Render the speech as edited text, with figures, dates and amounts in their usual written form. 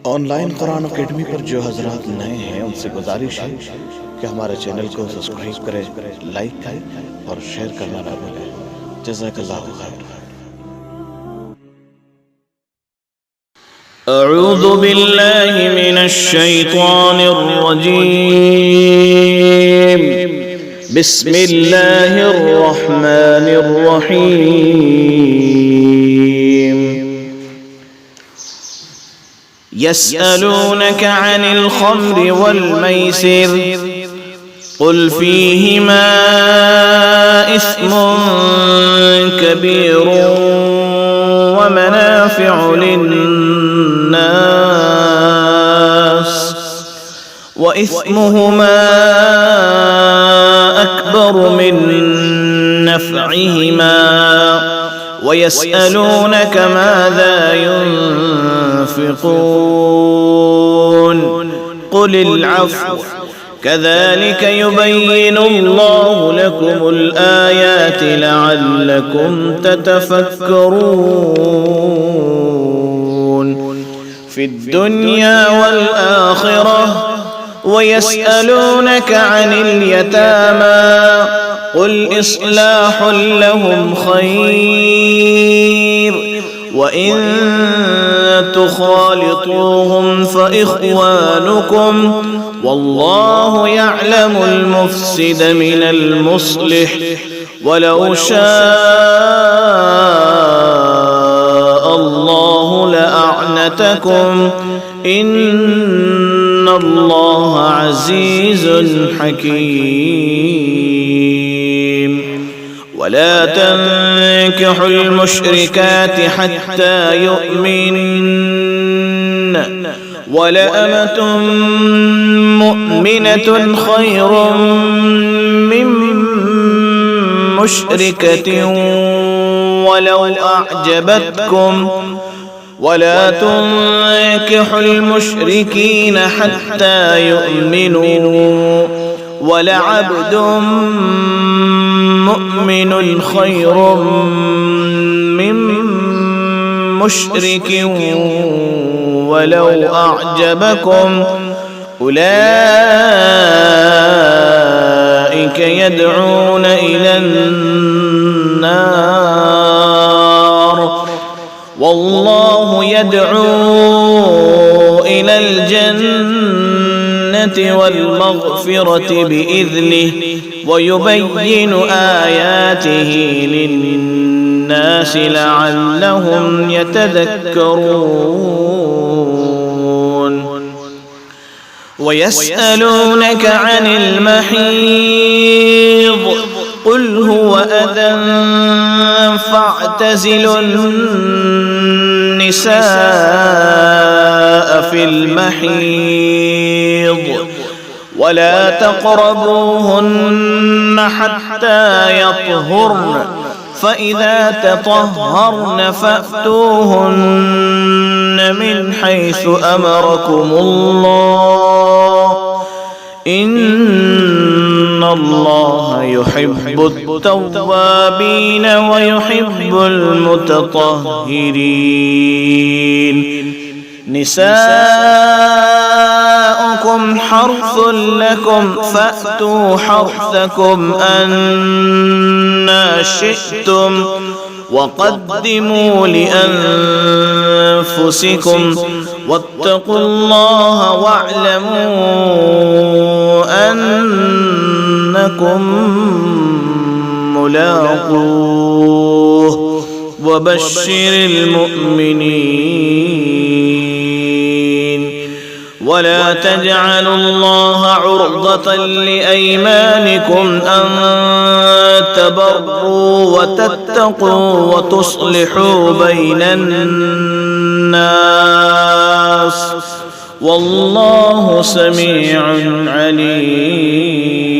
ऑनलाइन कुरान अकेडमी पर जो हजरात नए हैं उनसे गुजारिश है कि हमारे चैनल को सब्सक्राइब करें, लाइक करें और शेयर करना ना भूलें। जज़ाकल्लाहु खैर। अऊज़ु बिल्लाहि मिनश शैतानिर रजीम। बिस्मिल्लाहिर रहमानिर रहीम। यस्अलूनक अनिल खम्रि वल मैसिर कुल फीहिमा इस्मुन कबीरुन व मनाफिउ लिन्नास व इस्मुहुमा अकबर मिन नफ़इहिमा वयस्अलूनक माज़ा युन्फ़िक़ून क़ुलिल अफ़्व कज़ालिक युबय्यिनुल्लाहु लकुमुल आयाति लअल्लकुम ततफ़क्करून फ़िद्दुन्या वल आख़िरह वयस्अलूनक अनिल यतामा कुल इस्लाहुल लहुम खैर वइन तुखालितूहुम फ़इख़वानुकुम वल्लाहु यअलमुल मुफ़्सिद मिनल मुस्लिह वलौ शाअल्लाहु लअअनतकुम इन्नल्लाह अज़ीज़ुन हकीम। वला तंकिहुल मुश्रिकात हत्ता युमिन्न वलअमतुम मुअमिनतुन खैरुम मिन मुश्रिकतिन वलौ अअजबतकुम वला तुंकिहुल मुश्रिकीन हत्ता युमिनू वलअब्दुम मुअमिनुन खैरुम मिन मुश्रिकिन वलौ अअजबकुम उलाइक यदऊन इलन नार वल्लाहु यदऊ इलल जन्नति वल मग़फ़िरति बिइज़निहि वयुबय्यिनु आयातिहि लिन्नासि लअल्लहुम यतذكرون वयस्अलूनक अनिल महीज़ قل هو أذى فاعتزلوا النساء في المحيض ولا تقربوهن حتى يطهرن فإذا تطهرن فأتوهن من حيث أمركم الله إن الله يحب التوابين ويحب المتطهرين نساؤكم حرث لكم فأتوا حرثكم أنى شئتم وقدموا لأنفسكم واتقوا الله واعلموا أنكم ملاقوه وبشر المؤمنين ولا تجعلوا الله عرضة لأيمانكم أن تبروا وتتقوا وتصلحوا بين الناس والله سميع عليم.